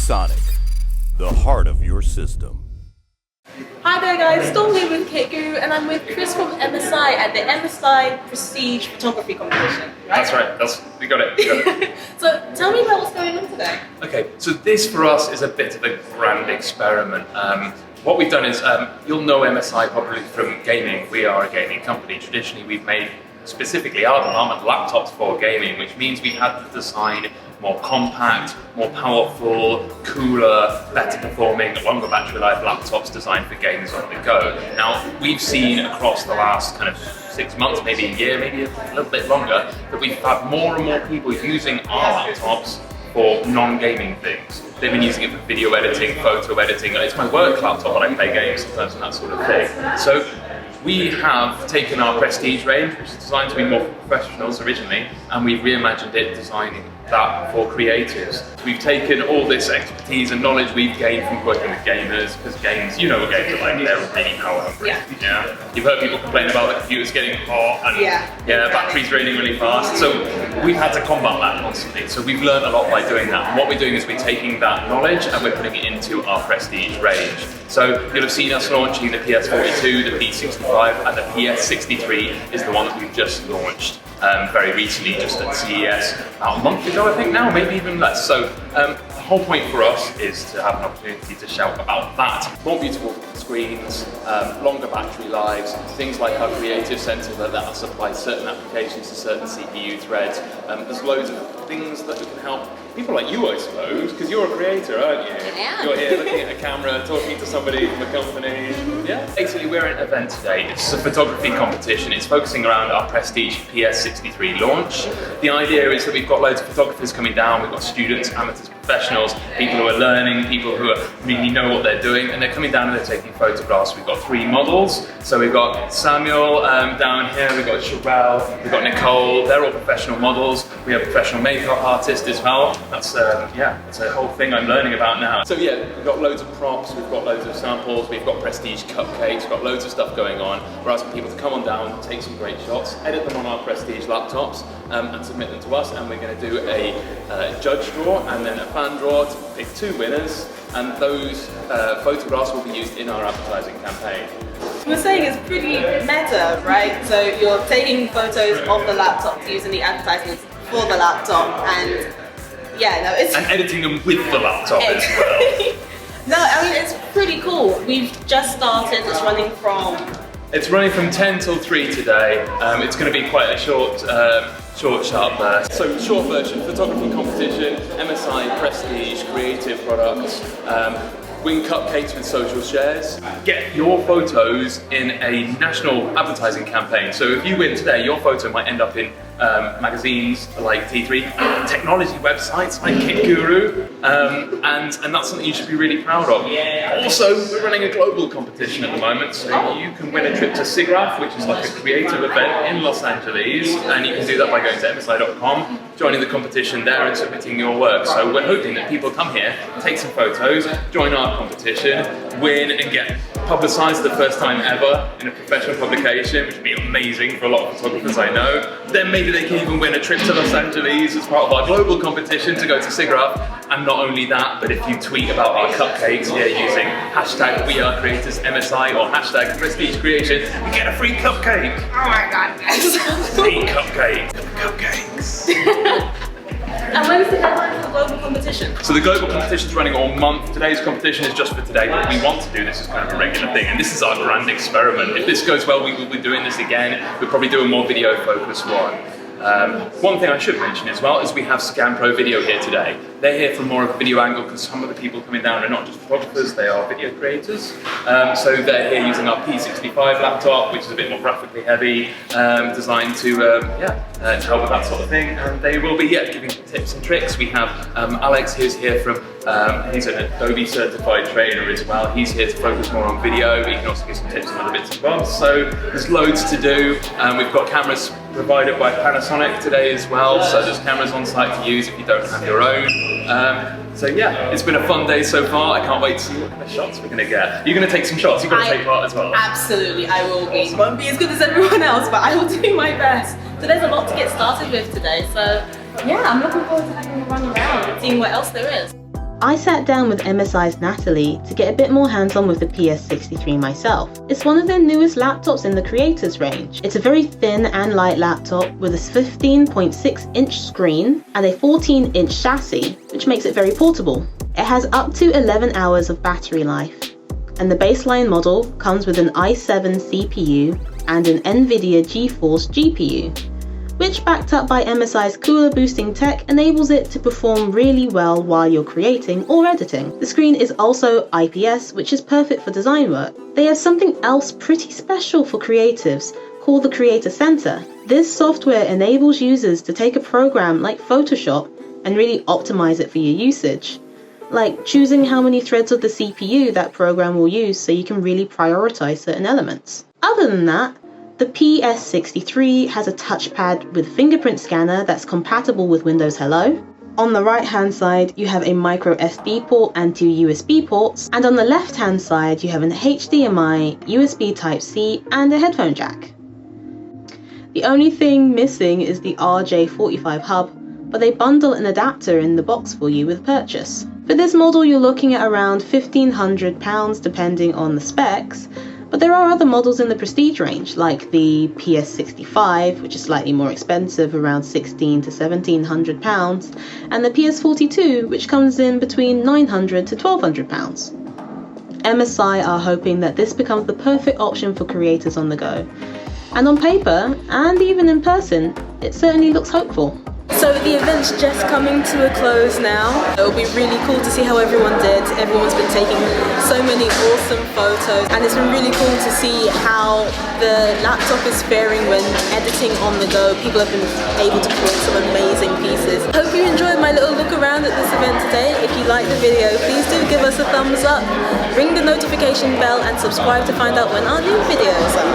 Panasonic, the heart of your system. Hi there guys, Storm here with Kit Guru, and I'm with Chris from MSI at the MSI Prestige Photography Competition, right? That's right, we got it. So tell me about what's going on today. Okay, so this for us is a bit of a grand experiment. What we've done is, you'll know MSI probably from gaming. We are a gaming company. Traditionally we've made, specifically our department, laptops for gaming, which means we've had to design more compact, more powerful, cooler, better performing, longer battery life laptops designed for gamers on the go. Now, we've seen across the last kind of 6 months, maybe a year, maybe a little bit longer, that we've had more and more people using our laptops for non-gaming things. They've been using it for video editing, photo editing. It's my work laptop when I play games sometimes and that sort of thing. So we have taken our Prestige range, which is designed to be more for professionals originally, and we've reimagined it, designing that for creatives. We've taken all this expertise and knowledge we've gained from working with gamers, because games, you know what games are like, they're really power hungry. Yeah. You've heard people complain about the computers getting hot and batteries draining really fast. So we've had to combat that constantly. So we've learned a lot by doing that. And what we're doing is we're taking that knowledge and we're putting it into our Prestige range. So you'll have seen us launching the PS42, the P65, and the PS63 is the one that we've just launched very recently, just at CES, about a month ago I think now, maybe even less. So the whole point for us is to have an opportunity to shout about that. More beautiful screens, longer battery lives, things like our creative center that let us apply certain applications to certain CPU threads. There's loads of things that can help people like you, I suppose, because you're a creator, aren't you? Yeah. You're here looking at a camera, talking to somebody from a company. Yeah. Basically, we're at an event today. It's a photography competition. It's focusing around our Prestige PS63 launch. The idea is that we've got loads of photographers coming down. We've got students, amateurs, professionals, people who are learning, people who really know what they're doing, and they're coming down and they're taking photographs. We've got 3 models. So we've got Samuel down here, we've got Sherelle, we've got Nicole. They're all professional models. We have a professional makeup artist as well. That's that's a whole thing I'm learning about now. So yeah, we've got loads of props, we've got loads of samples, we've got Prestige cupcakes, we've got loads of stuff going on. We're asking people to come on down, take some great shots, edit them on our Prestige laptops, and submit them to us, and we're going to do a judge draw and then a fan draw to pick 2 winners, and those photographs will be used in our advertising campaign. You were saying it's pretty meta, right? So you're taking photos of the laptop to use in the advertisements for the laptop, and it's... And editing them with the laptop as well. No, I mean, it's pretty cool. We've just started, it's running from... It's running from 10 till 3 today. It's going to be quite a short, sharp burst. So short version, photography competition, MSI Prestige creative products, win cupcakes with social shares. Get your photos in a national advertising campaign. So if you win today, your photo might end up in magazines like T3, technology websites like Kit Guru, and that's something you should be really proud of. Also, we're running a global competition at the moment, so you can win a trip to SIGGRAPH, which is like a creative event in Los Angeles, and you can do that by going to MSI.com, joining the competition there and submitting your work. So we're hoping that people come here, take some photos, join our competition, win and get publicised the first time ever in a professional publication, which would be amazing for a lot of photographers I know. Then maybe they can even win a trip to Los Angeles as part of our global competition to go to SIGGRAPH. And not only that, but if you tweet about our cupcakes here using hashtag #WeAreCreatorsMSI or hashtag #PrestigeCreation, you get a free cupcake. Oh my god, free cupcake. Cupcakes. And when's the deadline for the global competition? So the global competition is running all month. Today's competition is just for today, but we want to do this as kind of a regular thing, and this is our grand experiment. If this goes well, we will be doing this again. We'll probably do a more video focused one. One thing I should mention as well is we have Scan Pro Video here today. They're here from more of a video angle because some of the people coming down are not just photographers, they are video creators. So they're here using our P65 laptop, which is a bit more graphically heavy, designed to help with that sort of thing. And they will be giving tips and tricks. We have Alex, who's here from, he's an Adobe certified trainer as well. He's here to focus more on video, but he can also give some tips on other bits and bobs. So there's loads to do. We've got cameras provided by Panasonic today as well. So there's cameras on site to use if you don't have your own. So yeah, it's been a fun day so far. I can't wait to see what kind of shots we're going to get. You're going to take some shots, you've got to take part as well. Absolutely, I will be. Awesome. Won't be as good as everyone else, but I will do my best. So there's a lot to get started with today, so yeah, I'm looking forward to having a run around and seeing what else there is. I sat down with MSI's Natalie to get a bit more hands-on with the PS63 myself. It's one of their newest laptops in the creators range. It's a very thin and light laptop with a 15.6-inch screen and a 14-inch chassis, which makes it very portable. It has up to 11 hours of battery life, and the baseline model comes with an i7 CPU and an NVIDIA GeForce GPU, which, backed up by MSI's cooler boosting tech, enables it to perform really well while you're creating or editing. The screen is also IPS, which is perfect for design work. They have something else pretty special for creatives called the Creator Center. This software enables users to take a program like Photoshop and really optimize it for your usage, like choosing how many threads of the CPU that program will use so you can really prioritize certain elements. Other than that, the PS63 has a touchpad with fingerprint scanner that's compatible with Windows Hello. On the right hand side you have a micro SD port and 2 USB ports, and on the left hand side you have an HDMI, USB Type-C and a headphone jack. The only thing missing is the RJ45 hub, but they bundle an adapter in the box for you with purchase. For this model you're looking at around £1,500 depending on the specs, but there are other models in the prestige range like the PS65, which is slightly more expensive, around £1,600 to £1,700, and the PS42, which comes in between £900 to £1,200. MSI are hoping that this becomes the perfect option for creators on the go, and on paper, and even in person, it certainly looks hopeful. So the event's just coming to a close now. It'll be really cool to see how everyone did. Everyone's been taking so many awesome photos, and it's been really cool to see how the laptop is faring when editing on the go. People have been able to create some amazing pieces. Hope you enjoyed my little look around at this event today. If you liked the video, please do give us a thumbs up, ring the notification bell and subscribe to find out when our new videos are